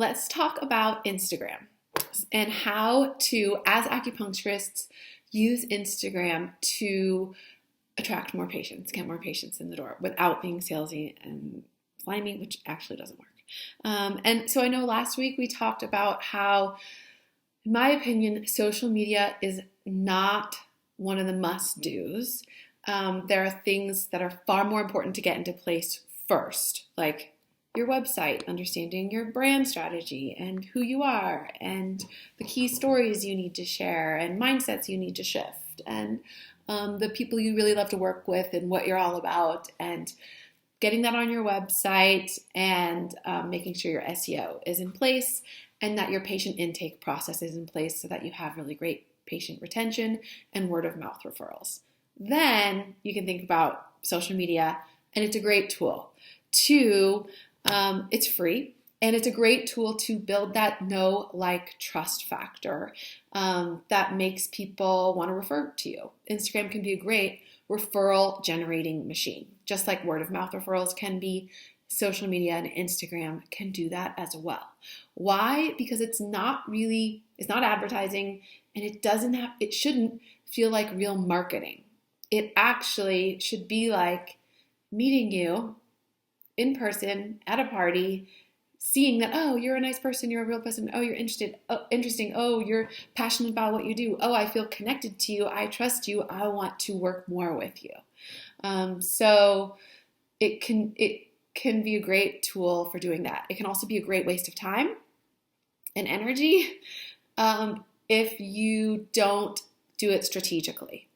let's talk about Instagram and how to, as acupuncturists, use Instagram to attract more patients, get more patients in the door without being salesy and slimy, which actually doesn't work. And so I know last week we talked about how, in my opinion, social media is not one of the must-dos. There are things that are far more important to get into place first, like your website, understanding your brand strategy and who you are, and the key stories you need to share, and mindsets you need to shift, and the people you really love to work with and what you're all about, and getting that on your website, and making sure your SEO is in place and that your patient intake process is in place so that you have really great patient retention and word of mouth referrals. Then you can think about social media, and it's a great tool to, it's free, and it's a great tool to build that know, like, trust factor that makes people want to refer to you. Instagram can be a great referral generating machine. Just like word of mouth referrals can be, social media and Instagram can do that as well. Why? Because it's not advertising, and it shouldn't feel like real marketing. It actually should be like meeting you in person at a party, seeing that, oh, you're a nice person, you're a real person, oh, you're interesting, oh, you're passionate about what you do, oh, I feel connected to you, I trust you, I want to work more with you. So it can be a great tool for doing that. It can also be a great waste of time and energy if you don't do it strategically.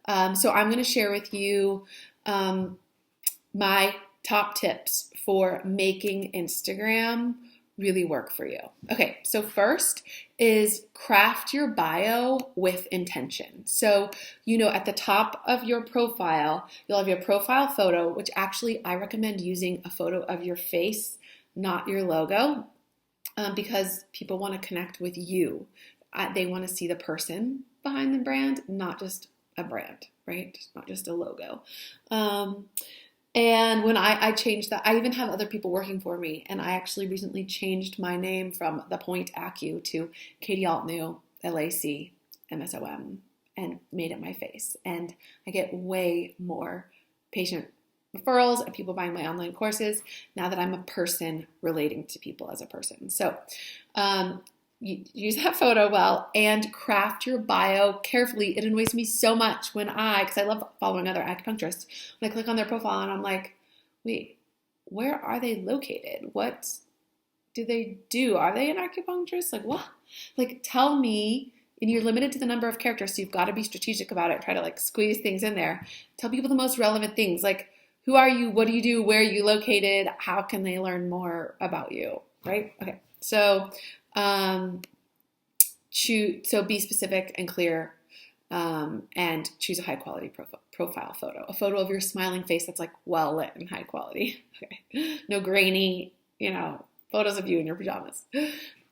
So I'm going to share with you my top tips for making Instagram really work for you. Okay, so first is craft your bio with intention. So, at the top of your profile, you'll have your profile photo, which actually I recommend using a photo of your face, not your logo, because people want to connect with you. They want to see the person behind the brand, not just a brand, right? Not just a logo. And when I changed that, I even have other people working for me, and I actually recently changed my name from The Point Acu to Katie Altnew, LAC, MSOM, and made it my face. And I get way more patient referrals and people buying my online courses now that I'm a person relating to people as a person. So you use that photo well and craft your bio carefully. It annoys me so much because I love following other acupuncturists, when I click on their profile and I'm like, wait, where are they located? What do they do? Are they an acupuncturist? Like, what? Like, tell me, and you're limited to the number of characters, so you've got to be strategic about it. Try to squeeze things in there. Tell people the most relevant things, like, who are you? What do you do? Where are you located? How can they learn more about you? Right? Okay. So, be specific and clear, and choose a high quality profile photo. A photo of your smiling face that's well lit and high quality. Okay. No grainy, photos of you in your pajamas.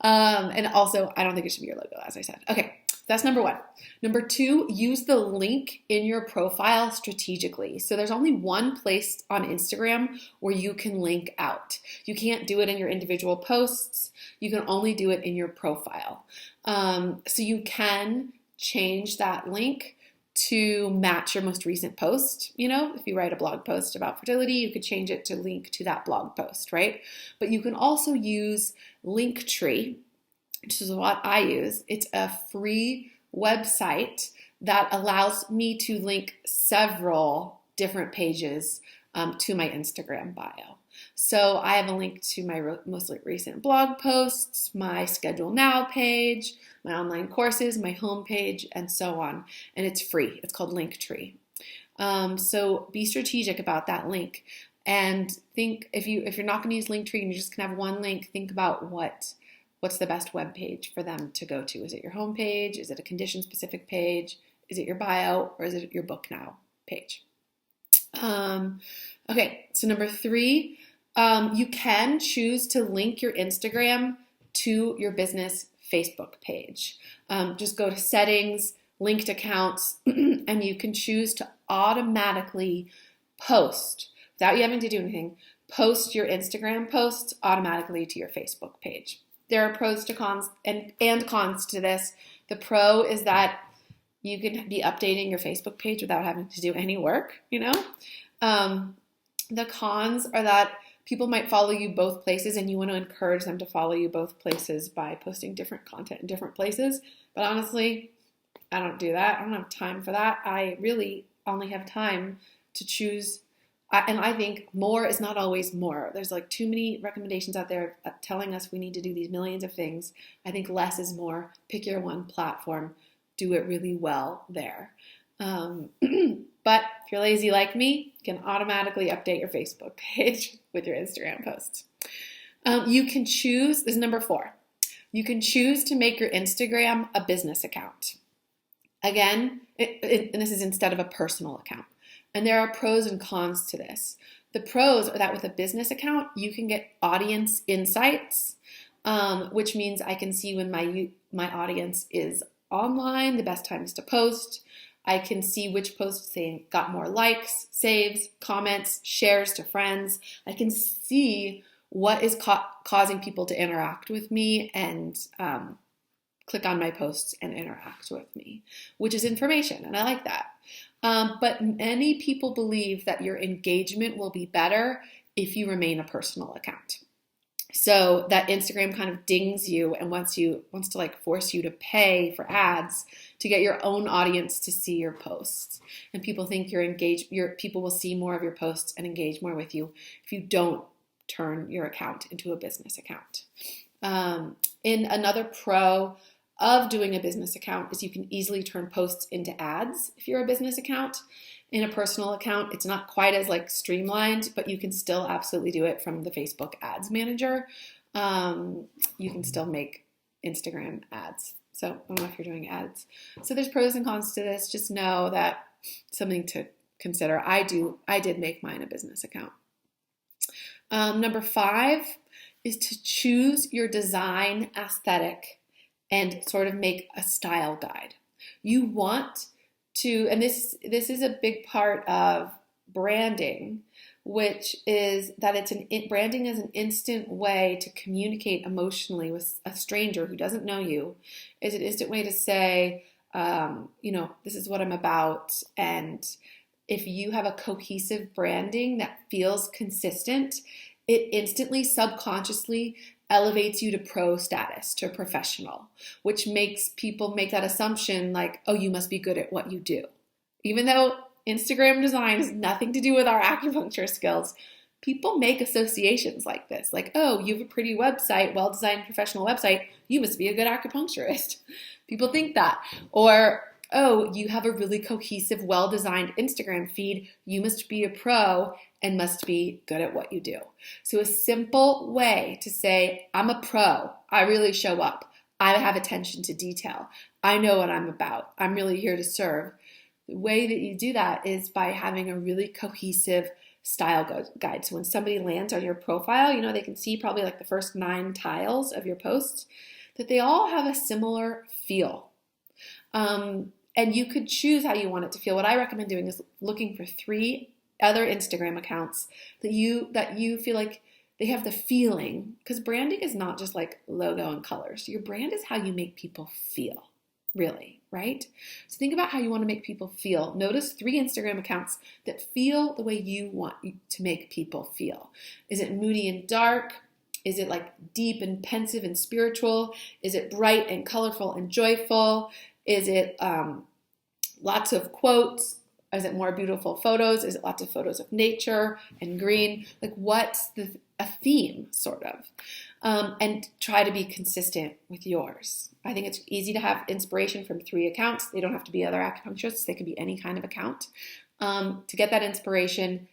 And also, I don't think it should be your logo, as I said. Okay. That's number one. Number two, use the link in your profile strategically. So there's only one place on Instagram where you can link out. You can't do it in your individual posts. You can only do it in your profile. So you can change that link to match your most recent post. If you write a blog post about fertility, you could change it to link to that blog post, right? But you can also use Linktree, which is what I use. It's a free website that allows me to link several different pages to my Instagram bio. So I have a link to my most recent blog posts, my Schedule Now page, my online courses, my homepage, and so on. And it's free. It's called Linktree. So be strategic about that link. And think, if you're not going to use Linktree and you're just going to have one link, think about what's the best web page for them to go to. Is it your homepage? Is it a condition-specific page? Is it your bio? Or is it your Book Now page? Okay, so number three, you can choose to link your Instagram to your business Facebook page. Just go to settings, linked accounts, and you can choose to automatically post, without you having to do anything, post your Instagram posts automatically to your Facebook page. there are pros to cons and cons to this. The pro is that you can be updating your Facebook page without having to do any work, The cons are that people might follow you both places and you want to encourage them to follow you both places by posting different content in different places. But honestly, I don't do that. I don't have time for that. I really only have time to choose. And I think more is not always more. There's like too many recommendations out there telling us we need to do these millions of things. I think less is more. Pick your one platform. Do it really well there. But if you're lazy like me, you can automatically update your Facebook page with your Instagram posts. You can choose, this is number 4. You can choose to make your Instagram a business account. Again, and this is instead of a personal account. And there are pros and cons to this. The pros are that with a business account, you can get audience insights, which means I can see when my audience is online, the best times to post. I can see which posts they got more likes, saves, comments, shares to friends. I can see what is causing people to interact with me and click on my posts and interact with me, which is information, and I like that. But many people believe that your engagement will be better if you remain a personal account. So that Instagram kind of dings you and wants to like force you to pay for ads to get your own audience to see your posts. And people think people will see more of your posts and engage more with you if you don't turn your account into a business account. In another pro of doing a business account is you can easily turn posts into ads if you're a business account. In a personal account, it's not quite as like streamlined, but you can still absolutely do it from the Facebook Ads Manager. You can still make Instagram ads. So I don't know if you're doing ads. So there's pros and cons to this. Just know that something to consider. I did make mine a business account. Number 5 is to choose your design aesthetic and sort of make a style guide. You want to, and this is a big part of branding, which is that branding is an instant way to communicate emotionally with a stranger who doesn't know you. It's an instant way to say, this is what I'm about. And if you have a cohesive branding that feels consistent, it instantly, subconsciously elevates you to pro status, to professional, which makes people make that assumption like, oh, you must be good at what you do. Even though Instagram design has nothing to do with our acupuncture skills, people make associations like this. Like, oh, you have a pretty website, well-designed professional website, you must be a good acupuncturist. People think that. Or, oh, you have a really cohesive, well-designed Instagram feed, you must be a pro and must be good at what you do. So a simple way to say, I'm a pro, I really show up, I have attention to detail, I know what I'm about, I'm really here to serve. The way that you do that is by having a really cohesive style guide. So when somebody lands on your profile, they can see probably like the first 9 tiles of your posts, that they all have a similar feel. And you could choose how you want it to feel. What I recommend doing is looking for 3 other Instagram accounts that you feel like they have the feeling, because branding is not just like logo and colors. Your brand is how you make people feel, really, right? So think about how you want to make people feel. Notice 3 Instagram accounts that feel the way you want to make people feel. Is it moody and dark? Is it like deep and pensive and spiritual? Is it bright and colorful and joyful? Is it lots of quotes? Is it more beautiful photos? Is it lots of photos of nature and green? Like what's a theme, sort of? And try to be consistent with yours. I think it's easy to have inspiration from 3 accounts. They don't have to be other acupuncturists. They could be any kind of account. To get that inspiration,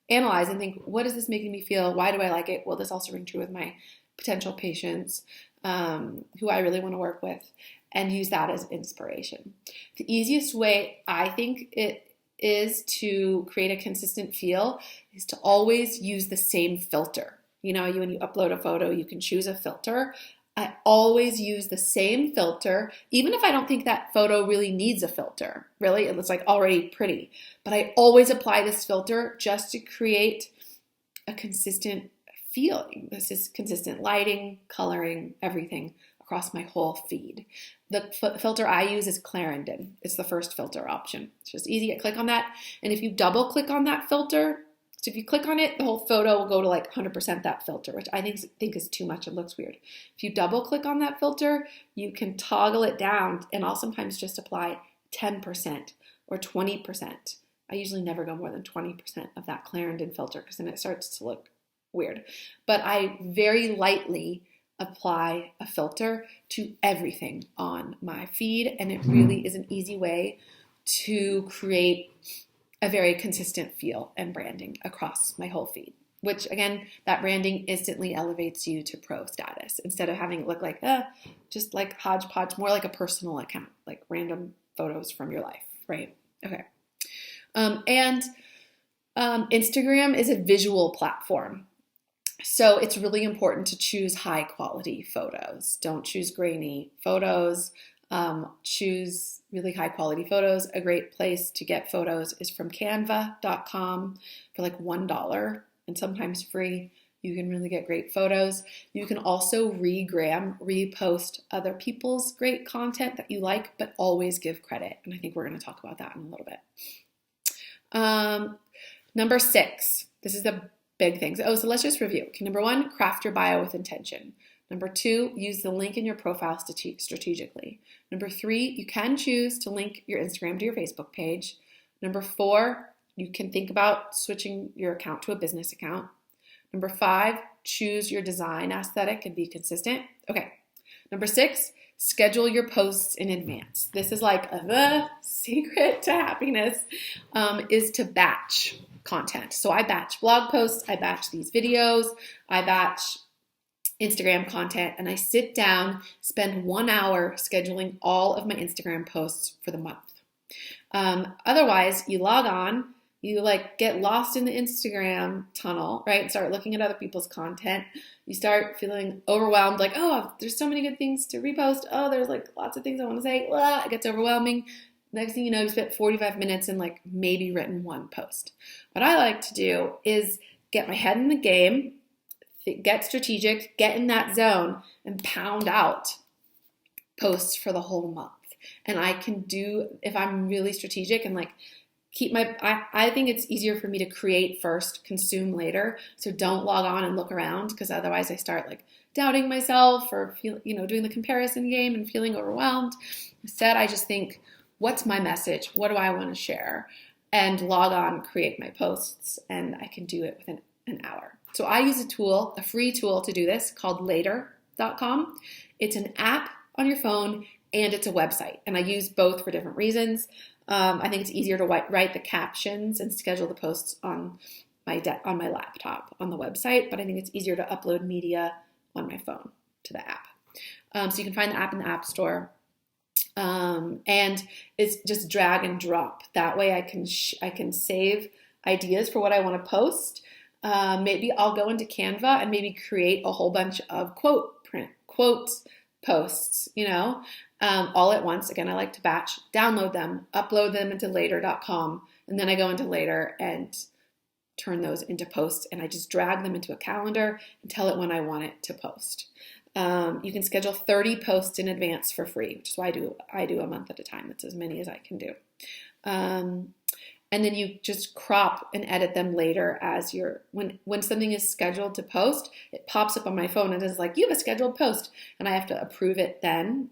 analyze and think, what is this making me feel? Why do I like it? Will this also ring true with my potential patients who I really want to work with? And use that as inspiration. The easiest way I think it is to create a consistent feel is to always use the same filter. When you upload a photo, you can choose a filter. I always use the same filter, even if I don't think that photo really needs a filter. Really, it's like already pretty. But I always apply this filter just to create a consistent feeling. This is consistent lighting, coloring, everything across my whole feed. The filter I use is Clarendon. It's the first filter option. It's just easy. Click on that. And if you double click on that filter, so if you click on it, the whole photo will go to like 100% that filter, which I think is too much. It looks weird. If you double click on that filter, you can toggle it down, and I'll sometimes just apply 10% or 20%. I usually never go more than 20% of that Clarendon filter because then it starts to look weird. But I very lightly apply a filter to everything on my feed, and it really is an easy way to create a very consistent feel and branding across my whole feed, which again, that branding instantly elevates you to pro status instead of having it look like, just like hodgepodge, more like a personal account, like random photos from your life, right? Okay. And Instagram is a visual platform. So it's really important to choose high quality photos. Don't choose grainy photos. Choose really high quality photos. A great place to get photos is from canva.com for like $1 and sometimes free. You can really get great photos. You can also repost other people's great content that you like, but always give credit. And I think we're going to talk about that in a little bit. Number 6, this is the big things. So let's just review. Okay, number 1, craft your bio with intention. Number 2, use the link in your profile strategically. Number 3, you can choose to link your Instagram to your Facebook page. Number 4, you can think about switching your account to a business account. Number 5, choose your design aesthetic and be consistent. Okay. Number 6, schedule your posts in advance. This is like the secret to happiness, is to batch content. So I batch blog posts, I batch these videos, I batch Instagram content, and I sit down, spend 1 hour scheduling all of my Instagram posts for the month. Otherwise, you log on, you like get lost in the Instagram tunnel, right? Start looking at other people's content. You start feeling overwhelmed, like, oh, there's so many good things to repost. Oh, there's like lots of things I want to say. Blah, it gets overwhelming. Next thing you know, you spent 45 minutes and like maybe written 1 post. What I like to do is get my head in the game, get strategic, get in that zone, and pound out posts for the whole month. And I can do, if I'm really strategic and like I think it's easier for me to create first, consume later. So don't log on and look around, because otherwise I start like doubting myself or doing the comparison game and feeling overwhelmed. Instead, I just think, what's my message? What do I want to share? And log on, create my posts, and I can do it within an hour. So I use a free tool to do this called later.com. It's an app on your phone and it's a website. And I use both for different reasons. I think it's easier to write the captions and schedule the posts on my laptop on the website, but I think it's easier to upload media on my phone to the app. So you can find the app in the App Store. And it's just drag and drop. That way I can save ideas for what I want to post. Maybe I'll go into Canva and maybe create a whole bunch of quotes posts, all at once. Again, I like to batch, download them, upload them into later.com, and then I go into Later and turn those into posts, and I just drag them into a calendar and tell it when I want it to post. You can schedule 30 posts in advance for free, which is why I do a month at a time. That's as many as I can do. And then you just crop and edit them later as when something is scheduled to post, it pops up on my phone and it's like, you have a scheduled post, and I have to approve it then.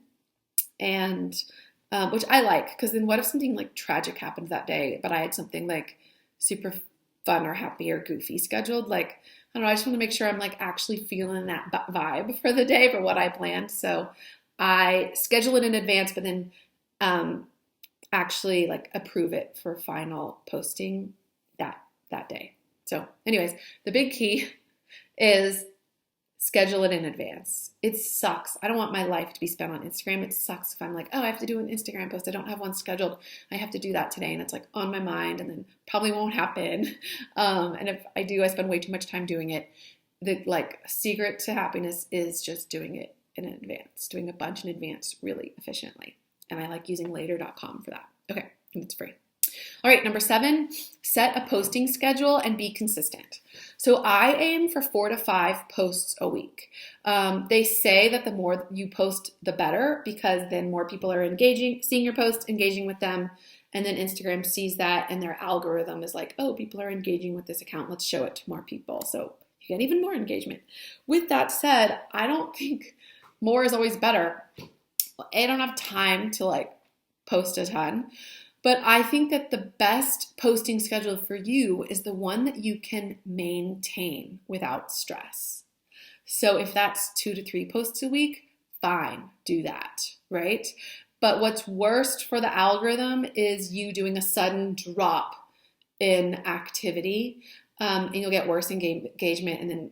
And which I like, because then what if something like tragic happened that day, but I had something like super fun or happy or goofy scheduled? Like, I don't know, I just want to make sure I'm like actually feeling that vibe for the day for what I planned. So I schedule it in advance, but then actually like approve it for final posting that day. So anyways, the big key is schedule it in advance. It sucks. I don't want my life to be spent on Instagram. It sucks if I'm like, oh, I have to do an Instagram post. I don't have one scheduled. I have to do that today. And it's like on my mind and then probably won't happen. And if I do, I spend way too much time doing it. The like secret to happiness is just doing it in advance, doing a bunch in advance really efficiently. And I like using later.com for that. Okay, and it's free. All right, number 7, set a posting schedule and be consistent. So I aim for 4 to 5 posts a week. They say that the more you post, the better, because then more people are engaging, seeing your posts, engaging with them, and then Instagram sees that and their algorithm is like, oh, people are engaging with this account. Let's show it to more people. So you get even more engagement. With that said, I don't think more is always better. I don't have time to post a ton, but I think that the best posting schedule for you is the one that you can maintain without stress. So if that's 2 to 3 posts a week, fine, do that, right? But what's worst for the algorithm is you doing a sudden drop in activity, and you'll get worse engagement, and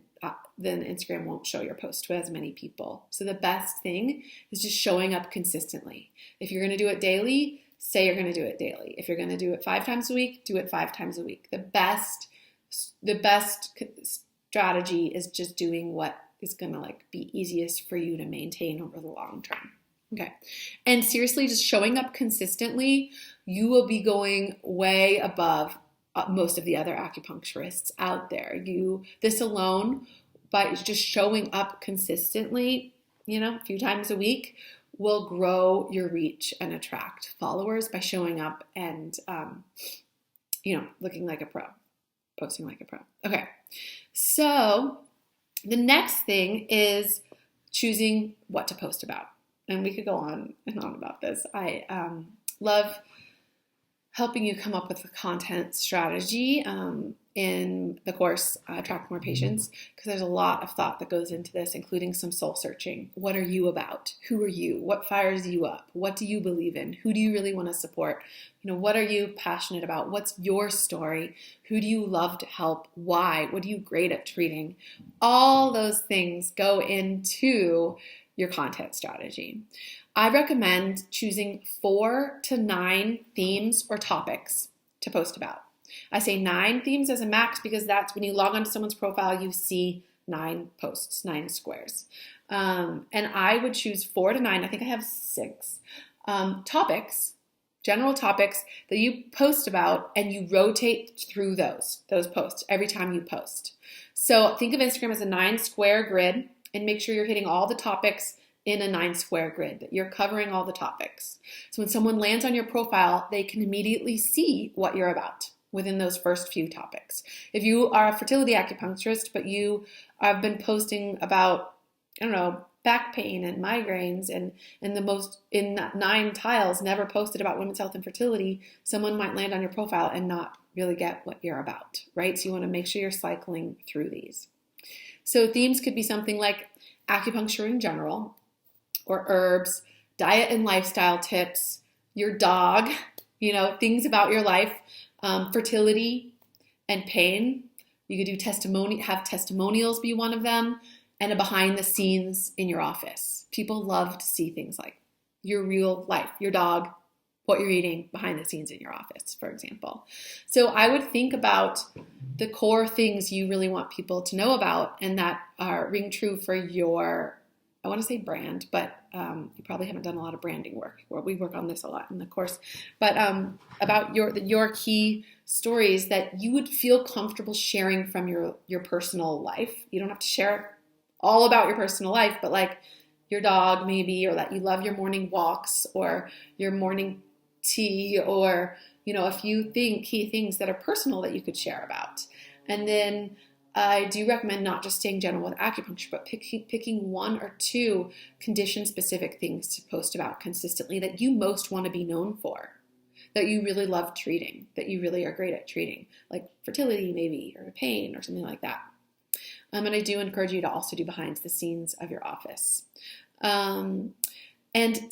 then Instagram won't show your post to as many people. So the best thing is just showing up consistently. If you're going to do it daily, say you're going to do it daily. If you're going to do it 5 times a week, do it 5 times a week. The best strategy is just doing what is going to be easiest for you to maintain over the long term. Okay. And seriously, just showing up consistently, you will be going way above most of the other acupuncturists out there. This alone, by just showing up consistently, a few times a week, will grow your reach and attract followers by showing up and, looking like a pro, posting like a pro. Okay. So the next thing is choosing what to post about. And we could go on and on about this. I love helping you come up with a content strategy in the course, Attract More Patients, because there's a lot of thought that goes into this, including some soul searching. What are you about? Who are you? What fires you up? What do you believe in? Who do you really want to support? What are you passionate about? What's your story? Who do you love to help? Why? What are you great at treating? All those things go into your content strategy. I recommend choosing 4 to 9 themes or topics to post about. I say 9 themes as a max because that's when you log onto someone's profile, you see 9 posts, 9 squares. And I would choose 4 to 9. I think I have 6 topics, general topics that you post about, and you rotate through those posts every time you post. So think of Instagram as a 9 square grid, and make sure you're hitting all the topics in a 9 square grid, that you're covering all the topics. So when someone lands on your profile, they can immediately see what you're about within those first few topics. If you are a fertility acupuncturist, but you have been posting about, back pain and migraines and in 9 tiles, never posted about women's health and fertility, someone might land on your profile and not really get what you're about, right? So you want to make sure you're cycling through these. So themes could be something like acupuncture in general, or herbs, diet and lifestyle tips, your dog, things about your life, fertility and pain. You could do have testimonials be one of them, and a behind the scenes in your office. People love to see things like your real life, your dog, what you're eating behind the scenes in your office, for example. So I would think about the core things you really want people to know about and that ring true for your, I want to say brand, but you probably haven't done a lot of branding work. We work on this a lot in the course. But about your key stories that you would feel comfortable sharing from your personal life. You don't have to share all about your personal life, but your dog maybe, or that you love your morning walks or your morning tea, or a few key things that are personal that you could share about. And then I do recommend not just staying general with acupuncture, but picking 1 or 2 condition-specific things to post about consistently that you most want to be known for, that you really love treating, that you really are great at treating, like fertility maybe, or pain or something like that. And I do encourage you to also do behind the scenes of your office. And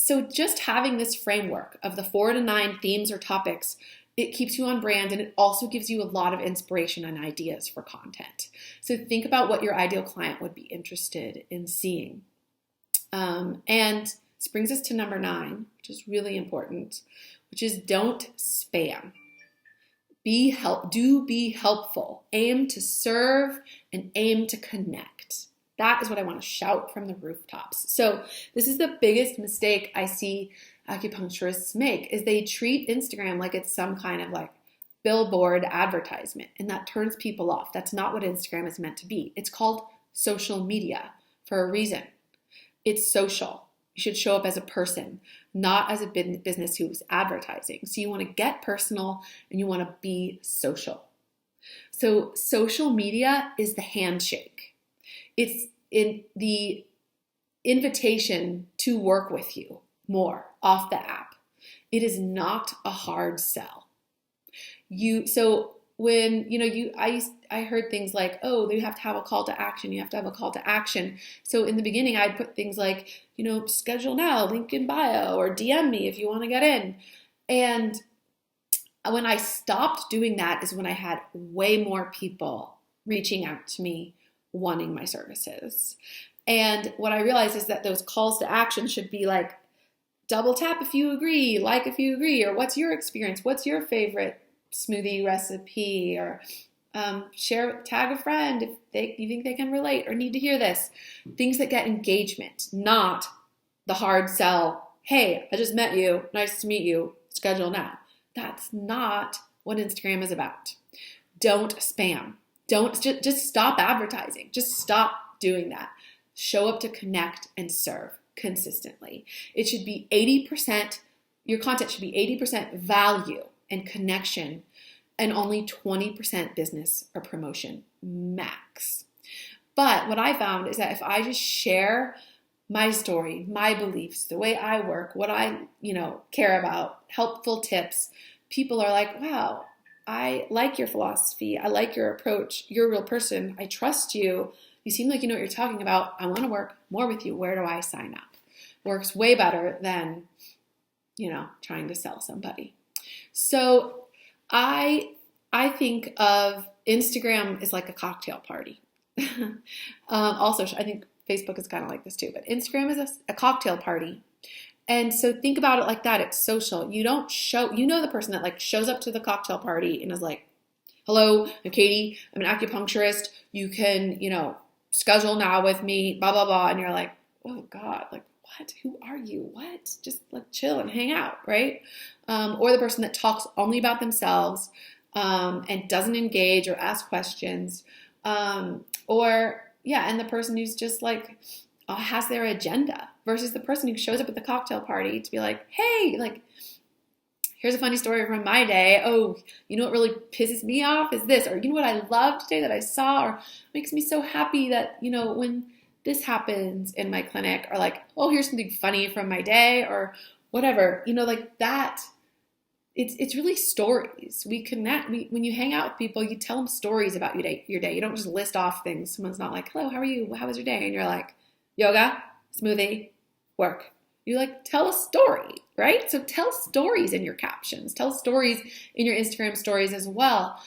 so just having this framework of the 4 to 9 themes or topics, it keeps you on brand, and it also gives you a lot of inspiration and ideas for content. So think about what your ideal client would be interested in seeing. And this brings us to number 9, which is really important, which is don't spam. Do be helpful. Aim to serve and aim to connect. That is what I want to shout from the rooftops. So this is the biggest mistake I see acupuncturists make, is they treat Instagram like it's some kind of billboard advertisement, and that turns people off. That's not what Instagram is meant to be. It's called social media for a reason. It's social. You should show up as a person, not as a business who's advertising. So you want to get personal and you want to be social. So social media is the handshake. It's in the invitation to work with you more off the app. It is not a hard sell. I heard things like, oh, you have to have a call to action. You have to have a call to action. So in the beginning, I'd put things like, schedule now, link in bio, or DM me if you want to get in. And when I stopped doing that is when I had way more people reaching out to me wanting my services. And what I realized is that those calls to action should be like, double tap if you agree, like if you agree, or what's your experience? What's your favorite smoothie recipe? Or tag a friend if you think they can relate or need to hear this. Things that get engagement, not the hard sell. Hey, I just met you. Nice to meet you. Schedule now. That's not what Instagram is about. Don't spam. Just stop advertising. Just stop doing that. Show up to connect and serve consistently. It should be 80%, your content should be 80% value and connection and only 20% business or promotion max. But what I found is that if I just share my story, my beliefs, the way I work, what I, care about, helpful tips, people are like, wow, I like your philosophy. I like your approach. You're a real person. I trust you. You seem like you know what you're talking about. I want to work more with you. Where do I sign up? Works way better than, trying to sell somebody. So I think of Instagram as like a cocktail party. Also, I think Facebook is kind of like this too, but Instagram is a cocktail party. And so think about it like that. It's social. You don't the person that like shows up to the cocktail party and is like, hello, I'm Katie. I'm an acupuncturist. You can, schedule now with me, blah, blah, blah. And you're like, oh God, like what? Who are you? What? Just like chill and hang out, right? Or the person that talks only about themselves and doesn't engage or ask questions. And the person who's just like has their agenda versus the person who shows up at the cocktail party to be like, hey, like, here's a funny story from my day. Oh, what really pisses me off is this, or what I love today that I saw, or makes me so happy that, when this happens in my clinic, or like, oh, here's something funny from my day, or whatever, like that. It's really stories. We connect. When you hang out with people, you tell them stories about your day. You don't just list off things. Someone's not like, hello, how are you? How was your day? And you're like, yoga, smoothie, work. You like tell a story, right? So tell stories in your captions. Tell stories in your Instagram stories as well.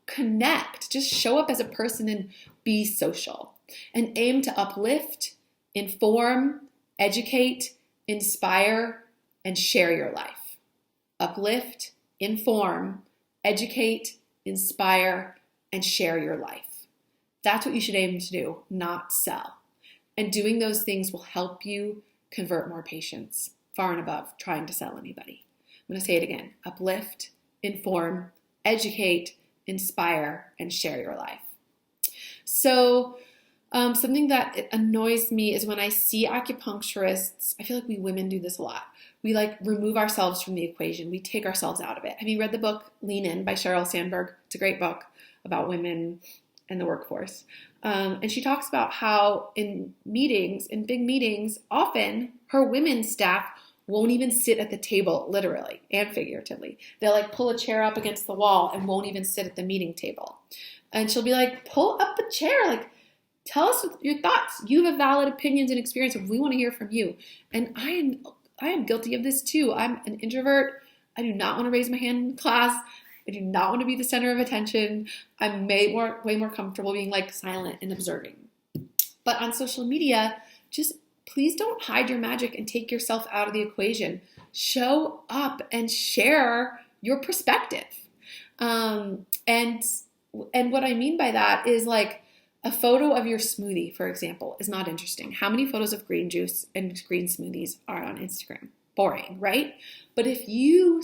Connect. Just show up as a person and be social. And aim to uplift, inform, educate, inspire, and share your life. Uplift, inform, educate, inspire, and share your life. That's what you should aim to do, not sell. And doing those things will help you convert more patients far and above trying to sell anybody. I'm going to say it again. Uplift, inform, educate, inspire, and share your life. So something that annoys me is when I see acupuncturists, I feel like we women do this a lot. We like remove ourselves from the equation. We take ourselves out of it. Have you read the book Lean In by Sheryl Sandberg? It's a great book about women and the workforce. And she talks about how in big meetings, often her women staff won't even sit at the table, literally and figuratively. They'll like pull a chair up against the wall and won't even sit at the meeting table. And she'll be like, pull up the chair, like tell us your thoughts. You have valid opinions and experience, and we want to hear from you. And I am guilty of this too. I'm an introvert. I do not want to raise my hand in class. I do not want to be the center of attention. I'm way more comfortable being like silent and observing. But on social media, just please don't hide your magic and take yourself out of the equation. Show up and share your perspective. And what I mean by that is like a photo of your smoothie, for example, is not interesting. How many photos of green juice and green smoothies are on Instagram? boring, right? But if you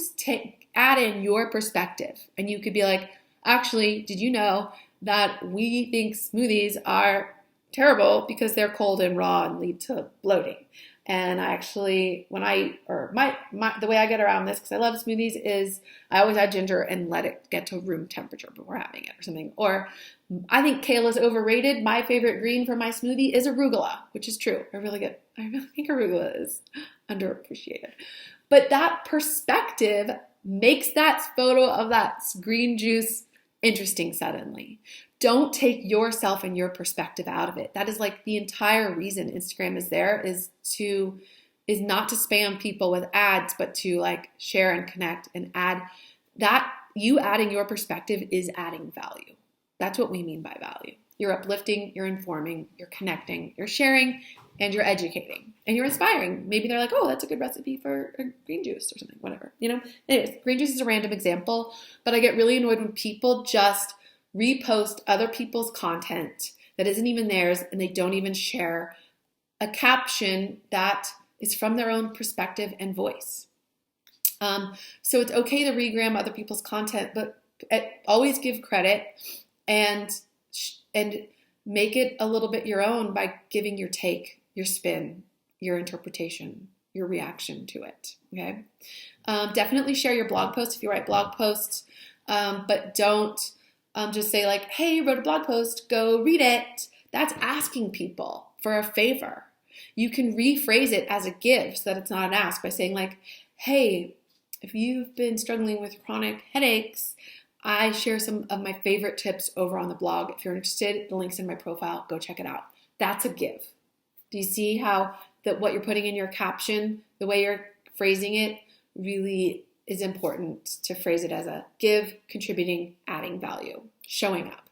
add in your perspective, and you could be like, actually, did you know that we think smoothies are terrible because they're cold and raw and lead to bloating? And I actually, the way I get around this, because I love smoothies, is I always add ginger and let it get to room temperature before having it or something. Or I think kale is overrated. My favorite green for my smoothie is arugula, which is true. I really think arugula is underappreciated. But that perspective makes that photo of that green juice interesting suddenly. Don't take yourself and your perspective out of it. That is like the entire reason Instagram is there, is not to spam people with ads, but to like share and connect and add. That you adding your perspective is adding value. That's what we mean by value. You're uplifting, you're informing, you're connecting, you're sharing, and you're educating, and you're inspiring. Maybe they're like, oh, that's a good recipe for a green juice or something, whatever, Anyways, green juice is a random example, but I get really annoyed when people just repost other people's content that isn't even theirs, and they don't even share a caption that is from their own perspective and voice. So it's okay to regram other people's content, but always give credit and make it a little bit your own by giving your take, your spin, your interpretation, your reaction to it. Okay. Definitely share your blog posts if you write blog posts, but don't just say like, hey, wrote a blog post, go read it. That's asking people for a favor. You can rephrase it as a give so that it's not an ask by saying like, hey, if you've been struggling with chronic headaches, I share some of my favorite tips over on the blog. If you're interested, the link's in my profile. Go check it out. That's a give. Do you see how what you're putting in your caption, the way you're phrasing it, really is important to phrase it as a give, contributing, adding value, showing up.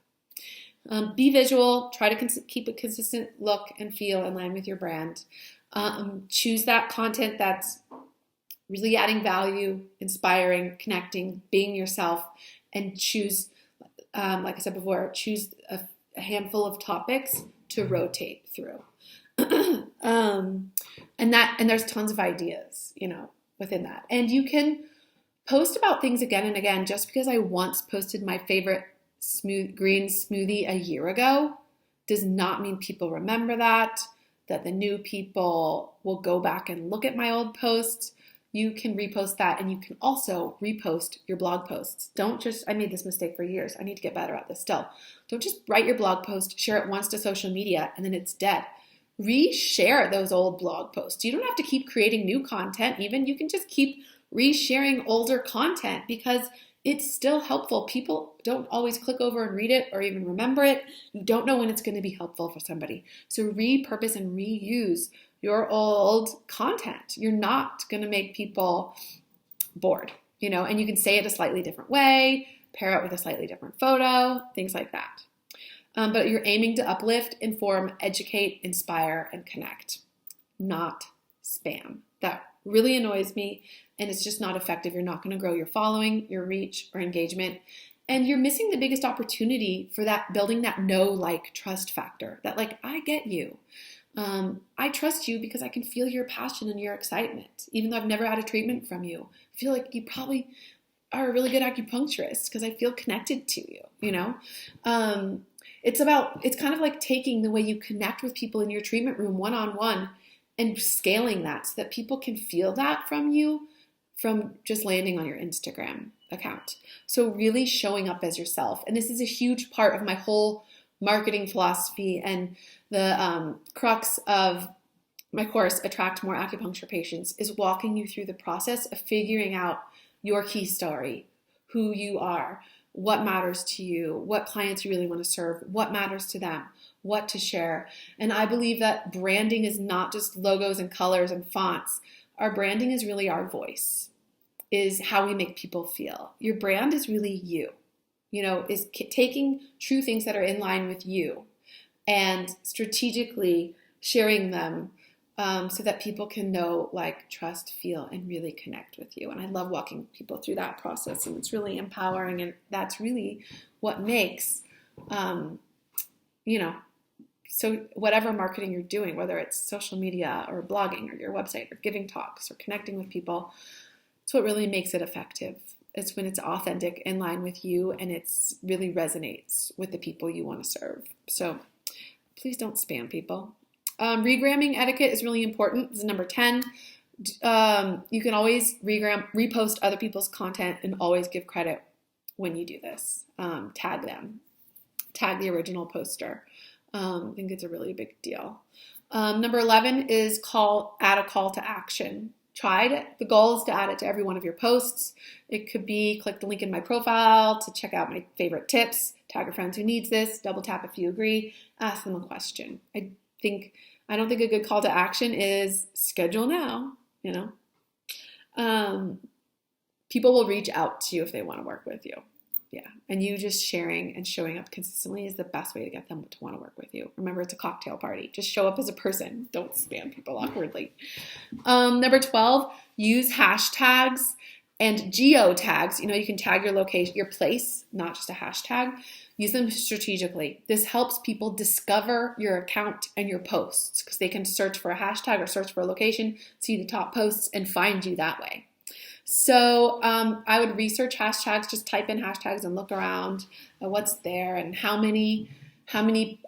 Be visual. Try to keep a consistent look and feel in line with your brand. Choose that content that's really adding value, inspiring, connecting, being yourself, and choose, like I said before, choose a handful of topics to rotate through. And there's tons of ideas, within that. And you can post about things again and again. Just because I once posted my favorite green smoothie a year ago does not mean people remember that the new people will go back and look at my old posts. You can repost that, and you can also repost your blog posts. I made this mistake for years. I need to get better at this still. Don't just write your blog post, share it once to social media, and then it's dead. Reshare those old blog posts. You don't have to keep creating new content even. You can just keep resharing older content because it's still helpful. People don't always click over and read it or even remember it. You don't know when it's going to be helpful for somebody. So repurpose and reuse your old content. You're not going to make people bored, and you can say it a slightly different way, pair it with a slightly different photo, things like that. But you're aiming to uplift, inform, educate, inspire, and connect, not spam. That really annoys me, and it's just not effective. You're not going to grow your following, your reach, or engagement, and you're missing the biggest opportunity for that, building that know, like, trust factor. That, like, I get you. I trust you because I can feel your passion and your excitement. Even though I've never had a treatment from you, I feel like you probably are a really good acupuncturist because I feel connected to you, It's kind of like taking the way you connect with people in your treatment room one-on-one and scaling that so that people can feel that from you from just landing on your Instagram account. So really showing up as yourself. And this is a huge part of my whole marketing philosophy and the crux of my course, Attract More Acupuncture Patients, is walking you through the process of figuring out your key story, who you are, what matters to you, what clients you really want to serve, what matters to them, what to share. And I believe that branding is not just logos and colors and fonts. Our branding is really our voice, is how we make people feel. Your brand is really you, is taking true things that are in line with you and strategically sharing them so that people can know, like, trust, feel, and really connect with you. And I love walking people through that process, and it's really empowering. And that's really what makes, so whatever marketing you're doing, whether it's social media or blogging or your website or giving talks or connecting with people, it's what really makes it effective. It's when it's authentic, in line with you, and it's really resonates with the people you want to serve. So please don't spam people. Regramming etiquette is really important. This is number 10. You can always repost other people's content and always give credit when you do this. Tag them. Tag the original poster. I think it's a really big deal. Number 11 is add a call to action. The goal is to add it to every one of your posts. It could be click the link in my profile to check out my favorite tips, tag a friend who needs this, double tap if you agree, ask them a question. I don't think a good call to action is schedule now, people will reach out to you if they want to work with you. Yeah. And you just sharing and showing up consistently is the best way to get them to want to work with you. Remember, it's a cocktail party. Just show up as a person. Don't spam people awkwardly. Number 12, use hashtags and geotags. You can tag your location, your place, not just a hashtag. Use them strategically. This helps people discover your account and your posts because they can search for a hashtag or search for a location, see the top posts, and find you that way. So I would research hashtags, just type in hashtags and look around at what's there and how many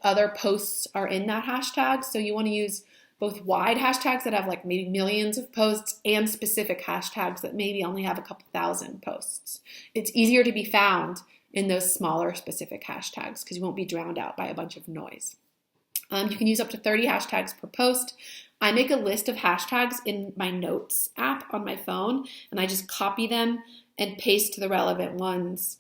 other posts are in that hashtag. So you want to use both wide hashtags that have like maybe millions of posts and specific hashtags that maybe only have a couple thousand posts. It's easier to be found in those smaller specific hashtags because you won't be drowned out by a bunch of noise. You can use up to 30 hashtags per post. I make a list of hashtags in my notes app on my phone, and I just copy them and paste the relevant ones,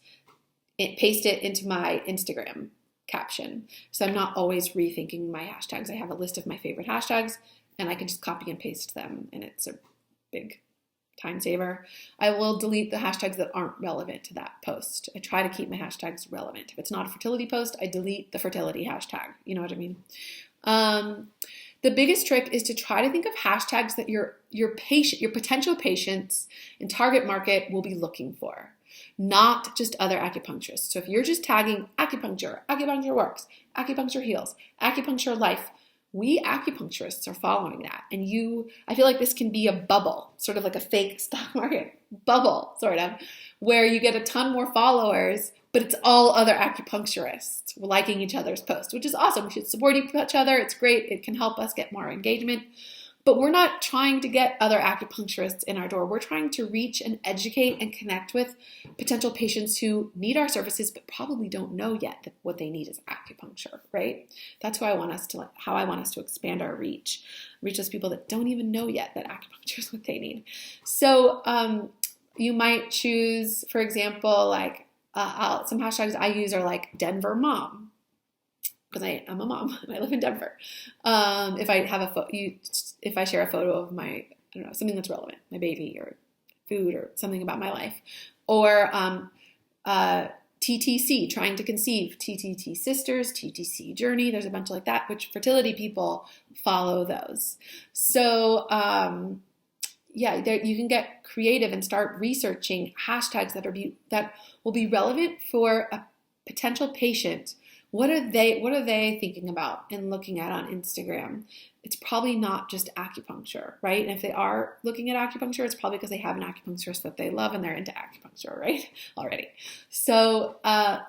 paste it into my Instagram caption. So I'm not always rethinking my hashtags. I have a list of my favorite hashtags, and I can just copy and paste them, and it's a big time saver. I will delete the hashtags that aren't relevant to that post. I try to keep my hashtags relevant. If it's not a fertility post, I delete the fertility hashtag. You know what I mean? The biggest trick is to try to think of hashtags that your potential patients and target market will be looking for, not just other acupuncturists. So if you're just tagging acupuncture, acupuncture works, acupuncture heals, acupuncture life, we acupuncturists are following that. And I feel like this can be a bubble, sort of like a fake stock market bubble, sort of, where you get a ton more followers, but it's all other acupuncturists liking each other's posts, which is awesome. We should support each other. It's great. It can help us get more engagement. But we're not trying to get other acupuncturists in our door. We're trying to reach and educate and connect with potential patients who need our services, but probably don't know yet that what they need is acupuncture, right? That's how I want us to expand our reach those people that don't even know yet that acupuncture is what they need. So you might choose, for example, like some hashtags I use are like Denver mom, because I'm a mom and I live in Denver. If I share a photo of something that's relevant, my baby or food or something about my life, or TTC, trying to conceive, TTT sisters, TTC journey. There's a bunch like that, which fertility people follow those. So you can get creative and start researching hashtags that will be relevant for a potential patient. What are they thinking about and looking at on Instagram? It's probably not just acupuncture, right? And if they are looking at acupuncture, it's probably because they have an acupuncturist that they love and they're into acupuncture, right? Already. So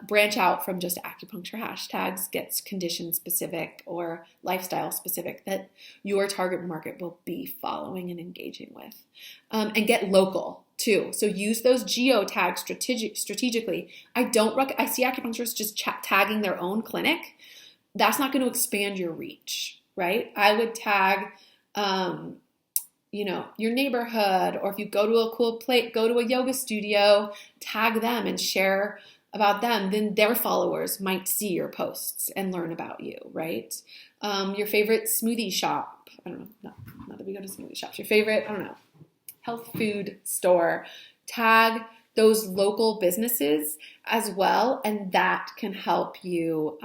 branch out from just acupuncture hashtags, get condition specific or lifestyle specific that your target market will be following and engaging with. And get local too. So use those geotags strategically. I see acupuncturists just tagging their own clinic. That's not going to expand your reach, right? I would tag, your neighborhood, or if you go to a cool place, go to a yoga studio, tag them and share about them. Then their followers might see your posts and learn about you, right? Your favorite smoothie shop. I don't know. Not that we go to smoothie shops. Your favorite, health food store, tag those local businesses as well, and that can help you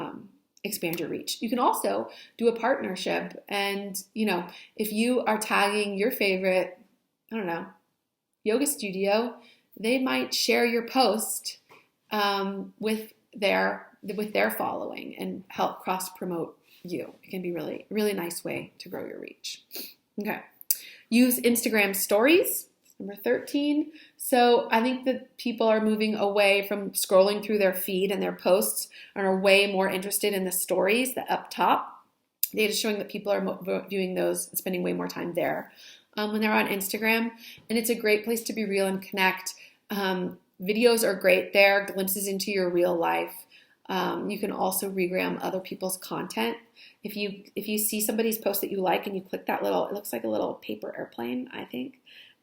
expand your reach. You can also do a partnership, and if you are tagging your favorite, yoga studio, they might share your post with their following and help cross promote you. It can be really, really nice way to grow your reach. Okay. Use Instagram stories. Number 13. So I think that people are moving away from scrolling through their feed and their posts and are way more interested in the stories that up top. Data showing that people are viewing those and spending way more time there when they're on Instagram. And it's a great place to be real and connect. Videos are great there, glimpses into your real life. You can also regram other people's content. If you see somebody's post that you like and you click that little, it looks like a little paper airplane, I think.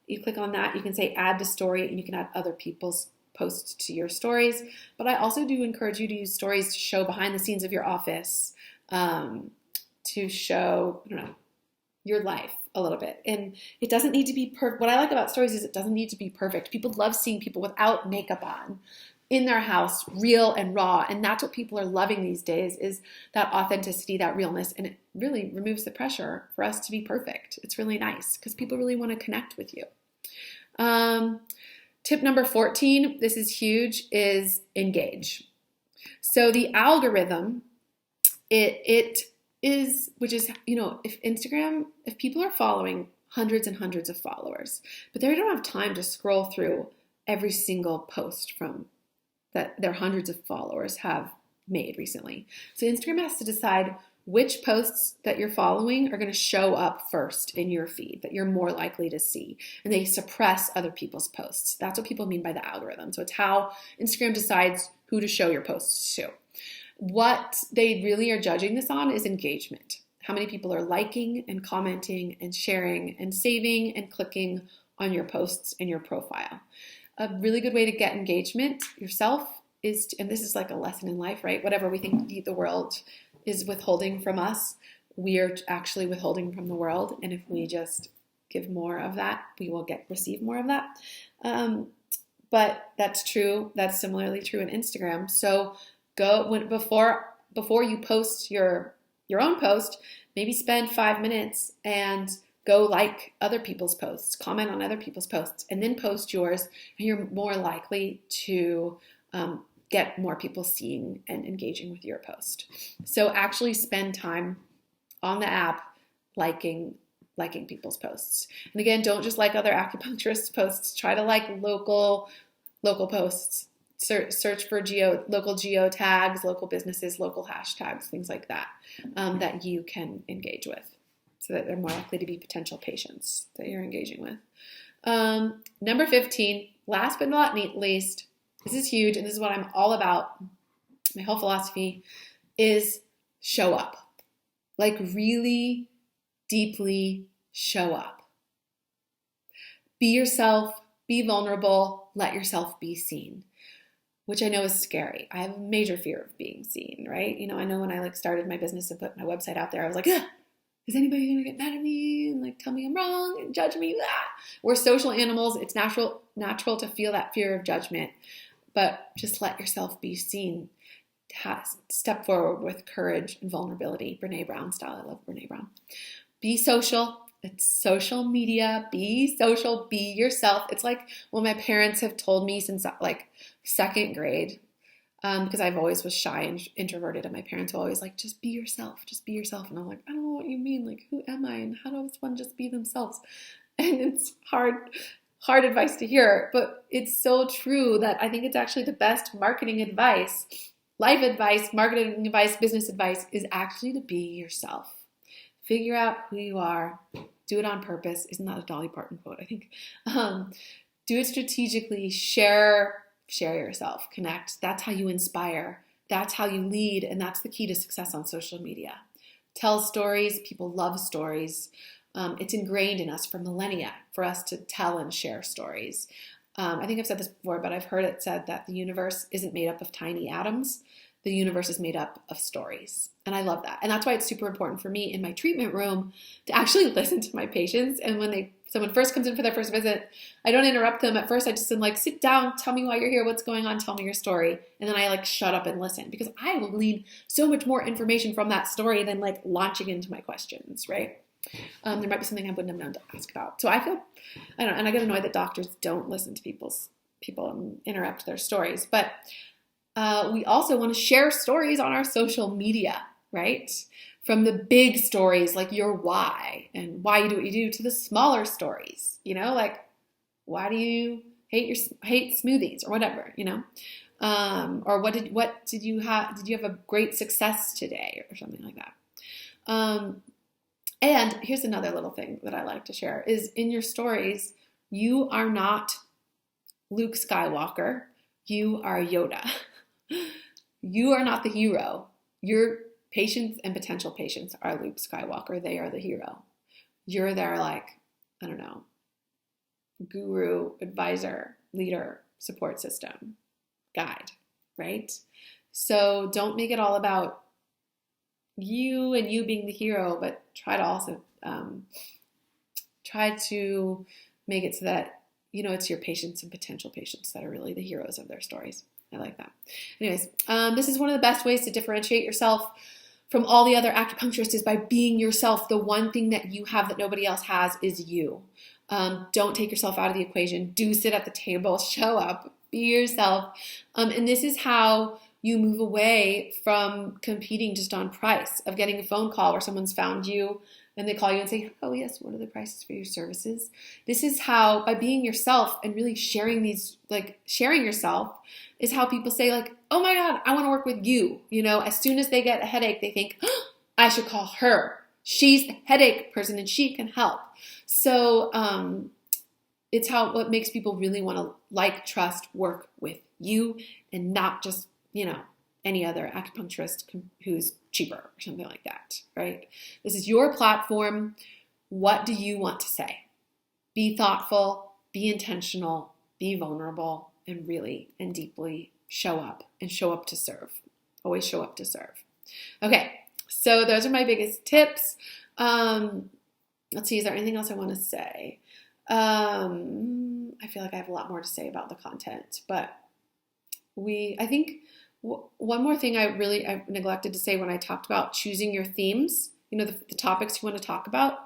You click on that, you can say add to story, and you can add other people's posts to your stories. But I also do encourage you to use stories to show behind the scenes of your office, to show, your life a little bit. And it doesn't need to be perfect. What I like about stories is it doesn't need to be perfect. People love seeing people without makeup on in their house, real and raw. And that's what people are loving these days, is that authenticity, that realness. And it really removes the pressure for us to be perfect. It's really nice because people really want to connect with you. Tip number 14, this is huge, is engage. So the algorithm, it is, which is, if people are following hundreds and hundreds of followers, but they don't have time to scroll through every single post from that their hundreds of followers have made recently. So Instagram has to decide which posts that you're following are going to show up first in your feed, that you're more likely to see. And they suppress other people's posts. That's what people mean by the algorithm. So it's how Instagram decides who to show your posts to. What they really are judging this on is engagement. How many people are liking and commenting and sharing and saving and clicking on your posts in your profile. A really good way to get engagement yourself is, and this is like a lesson in life, right? Whatever we think the world is withholding from us, we are actually withholding from the world. And if we just give more of that, we will receive more of that. But that's true. That's similarly true in Instagram. So before you post your own post, maybe spend 5 minutes and go like other people's posts, comment on other people's posts, and then post yours, and you're more likely to get more people seeing and engaging with your post. So actually spend time on the app liking people's posts. And again, don't just like other acupuncturist posts. Try to like local posts. Search for local geo tags, local businesses, local hashtags, things like that, that you can engage with, so that they're more likely to be potential patients that you're engaging with. Number 15, last but not least, this is huge, and this is what I'm all about. My whole philosophy is show up. Like really deeply show up. Be yourself, be vulnerable, let yourself be seen, which I know is scary. I have a major fear of being seen, right? I know when I started my business and put my website out there, I was like, is anybody going to get mad at me and tell me I'm wrong and judge me? We're social animals. It's natural to feel that fear of judgment, but just let yourself be seen. Step forward with courage and vulnerability. Brene Brown style. I love Brene Brown. Be social. It's social media. Be social. Be yourself. It's like what my parents have told me since second grade, because I've always was shy and introverted, and my parents were always like, just be yourself. Just be yourself. And I'm like, I don't know what you mean. Who am I? And how does one just be themselves? And it's hard advice to hear, but it's so true that I think it's actually the best marketing advice, life advice, marketing advice, business advice is actually to be yourself. Figure out who you are. Do it on purpose. Isn't that a Dolly Parton quote, I think? Do it strategically. Share yourself. Connect. That's how you inspire. That's how you lead. And that's the key to success on social media. Tell stories. People love stories. It's ingrained in us for millennia for us to tell and share stories. I think I've said this before, but I've heard it said that the universe isn't made up of tiny atoms. The universe is made up of stories. And I love that. And that's why it's super important for me in my treatment room to actually listen to my patients. And when someone first comes in for their first visit, I don't interrupt them at first. I just am like, sit down, tell me why you're here, what's going on, tell me your story. And then I shut up and listen, because I will glean so much more information from that story than launching into my questions, right? There might be something I wouldn't have known to ask about. So I get annoyed that doctors don't listen to people and interrupt their stories. But we also want to share stories on our social media, right? from the big stories, like your why and why you do what you do, to the smaller stories, like why do you hate smoothies or whatever, or what did you have? Did you have a great success today or something like that? And here's another little thing that I like to share is in your stories, you are not Luke Skywalker. You are Yoda. You are not the hero. Your patients and potential patients are Luke Skywalker. They are the hero. You're their, I don't know, guru, advisor, leader, support system, guide, right? So don't make it all about you and you being the hero, but try to also make it so that, it's your patients and potential patients that are really the heroes of their stories. I like that. Anyways, this is one of the best ways to differentiate yourself from all the other acupuncturists is by being yourself. The one thing that you have that nobody else has is you. Don't take yourself out of the equation. Do sit at the table, show up, be yourself. And this is how you move away from competing just on price, of getting a phone call where someone's found you and they call you and say, oh yes, what are the prices for your services? This is how, by being yourself and really sharing yourself is how people say oh my God, I want to work with you. As soon as they get a headache, they think, oh, I should call her. She's the headache person and she can help. So it's what makes people really want to trust, work with you and not just, any other acupuncturist who's cheaper or something like that, right? This is your platform. What do you want to say? Be thoughtful, be intentional, be vulnerable, and really and deeply show up to serve. Always show up to serve. Okay, so those are my biggest tips. Let's see, is there anything else I want to say? I feel like I have a lot more to say about the content, but I think one more thing I neglected to say when I talked about choosing your themes, the topics you want to talk about,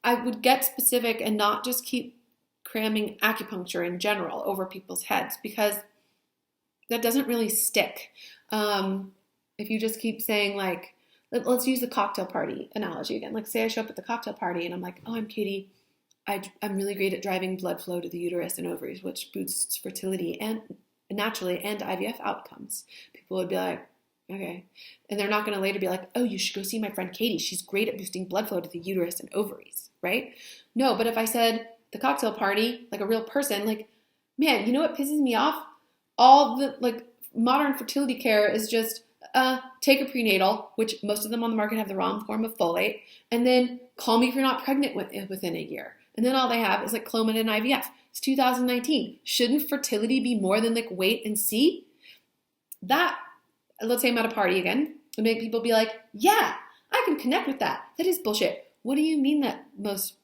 I would get specific and not just keep cramming acupuncture in general over people's heads, because that doesn't really stick. If you just keep saying let's use the cocktail party analogy again. Say I show up at the cocktail party and I'm like, oh, I'm Katie. I'm really great at driving blood flow to the uterus and ovaries, which boosts fertility and naturally and IVF outcomes. People would be like, okay. And they're not going to later be like, oh, you should go see my friend Katie. She's great at boosting blood flow to the uterus and ovaries, right? No, but if I said the cocktail party, like a real person, man, you know what pisses me off? All the modern fertility care is just take a prenatal, which most of them on the market have the wrong form of folate, and then call me if you're not pregnant within a year. And then all they have is Clomid and IVF. It's 2019. Shouldn't fertility be more than wait and see? That, let's say I'm at a party again, and make people be like, yeah, I can connect with that. That is bullshit. What do you mean that most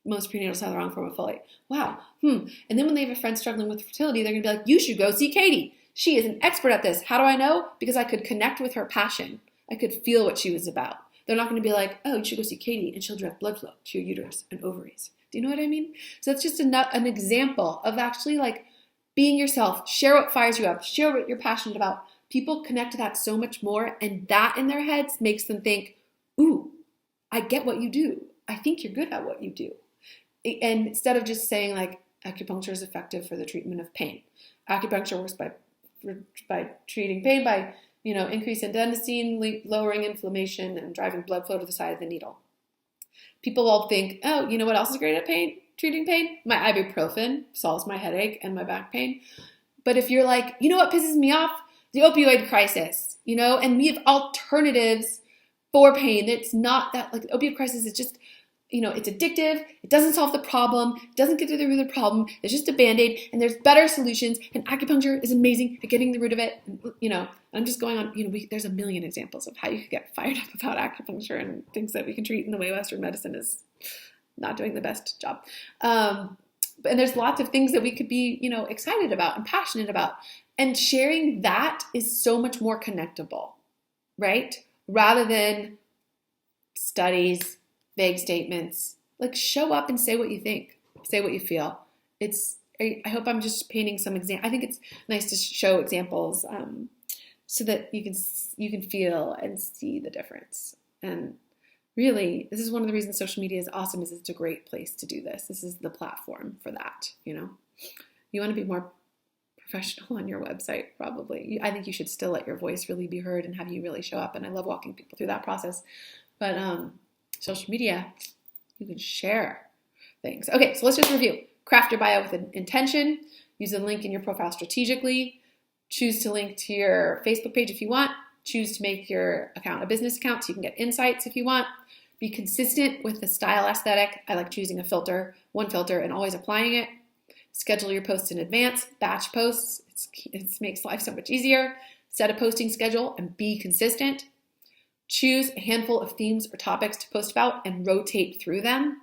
prenatals have the wrong form of folate? Wow. And then when they have a friend struggling with fertility, they're going to be like, you should go see Katie. She is an expert at this. How do I know? Because I could connect with her passion. I could feel what she was about. They're not going to be like, oh, you should go see Katie and she'll direct blood flow to your uterus and ovaries. Do you know what I mean? So that's just an example of actually being yourself. Share what fires you up. Share what you're passionate about. People connect to that so much more, and that in their heads makes them think, ooh, I get what you do. I think you're good at what you do. And instead of just saying acupuncture is effective for the treatment of pain. Acupuncture works by treating pain by, increasing adenosine, lowering inflammation, and driving blood flow to the side of the needle. People all think, oh, you know what else is great at treating pain? My ibuprofen solves my headache and my back pain. But if you're you know what pisses me off? The opioid crisis, and we have alternatives for pain. It's not that the opioid crisis is just, it's addictive. It doesn't solve the problem. It doesn't get to the root of the problem. It's just a Band-Aid, and there's better solutions. And acupuncture is amazing at getting the root of it. And, I'm just going on, there's a million examples of how you could get fired up about acupuncture and things that we can treat in the way Western medicine is not doing the best job. And there's lots of things that we could be, excited about and passionate about. And sharing that is so much more connectable, right? Rather than studies, vague statements. Show up and say what you think. Say what you feel. I hope I'm just painting some examples. I think it's nice to show examples so that you can feel and see the difference. And really, this is one of the reasons social media is awesome, is it's a great place to do this. This is the platform for that, you know. You want to be more professional on your website, probably. I think you should still let your voice really be heard and have you really show up. And I love walking people through that process. But social media, you can share things. Okay, so let's just review. Craft your bio with an intention. Use a link in your profile strategically. Choose to link to your Facebook page if you want. Choose to make your account a business account so you can get insights if you want. Be consistent with the style aesthetic. I like choosing one filter, and always applying it. Schedule your posts in advance. Batch posts. It makes life so much easier. Set a posting schedule and be consistent. Choose a handful of themes or topics to post about and rotate through them.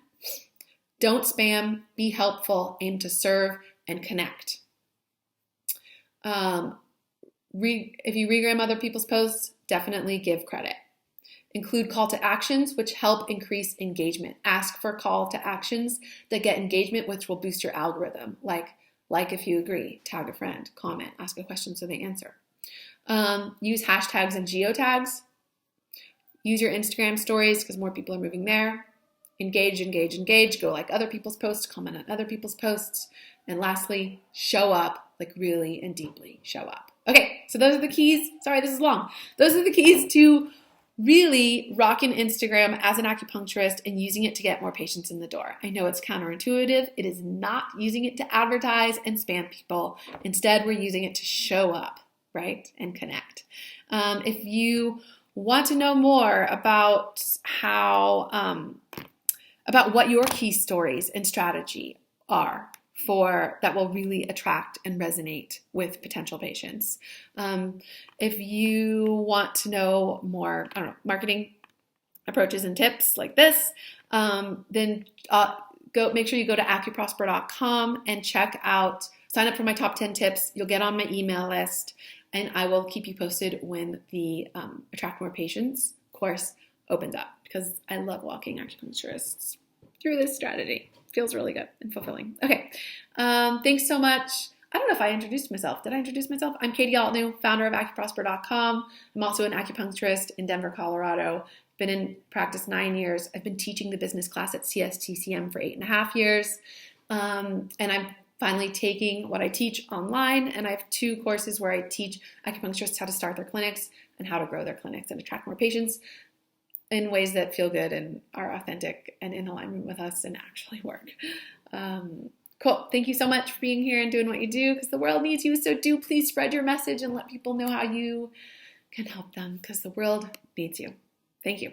Don't spam. Be helpful. Aim to serve and connect. If you regram other people's posts, definitely give credit. Include call to actions, which help increase engagement. Ask for call to actions that get engagement, which will boost your algorithm. Like if you agree, tag a friend, comment, ask a question so they answer. Use hashtags and geotags. Use your Instagram stories because more people are moving there. Engage. Go like other people's posts, comment on other people's posts. And lastly, show up, like really and deeply show up. Okay, so those are the keys. Sorry, this is long. Those are the keys to really rocking Instagram as an acupuncturist and using it to get more patients in the door. I know it's counterintuitive. It is not using it to advertise and spam people. Instead, we're using it to show up, right, and connect. If you want to know more about about what your key stories and strategy are that will really attract and resonate with potential patients. If you want to know more, marketing approaches and tips like this, then make sure you go to AcuProsper.com and sign up for my top 10 tips. You'll get on my email list, and I will keep you posted when the Attract More Patients course opens up, because I love walking acupuncturists through this strategy. Feels really good and fulfilling. Okay, thanks so much. I don't know if I introduced myself. Did I introduce myself? I'm Katie Altnew, founder of AcuProsper.com. I'm also an acupuncturist in Denver, Colorado. Been in practice 9 years. I've been teaching the business class at CSTCM for 8.5 years. And I'm finally taking what I teach online. And I have 2 courses where I teach acupuncturists how to start their clinics and how to grow their clinics and attract more patients in ways that feel good and are authentic and in alignment with us and actually work. Cool. Thank you so much for being here and doing what you do, because the world needs you. So do please spread your message and let people know how you can help them, because the world needs you. Thank you.